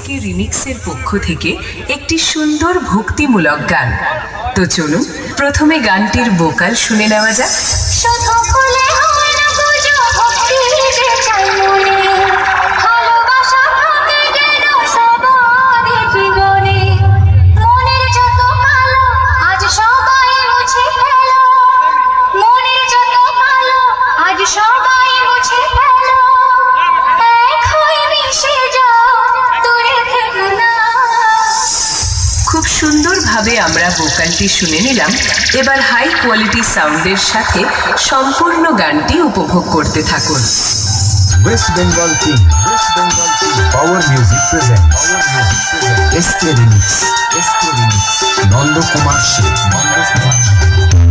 SK রিমিক্সের পক্ষ থেকে একটি সুন্দর ভক্তিমূলক গান। তো চলুন প্রথমে গানটির ভোকাল শুনে নেওয়া যাক। খুব সুন্দরভাবে আমরা ভোকালটি শুনে নিলাম। এবার হাই কোয়ালিটি সাউন্ডের সাথে সম্পূর্ণ গানটি উপভোগ করতে থাকুন। West Bengal team, Power Music presents SK Remix, Nanda Kumar Sheikh.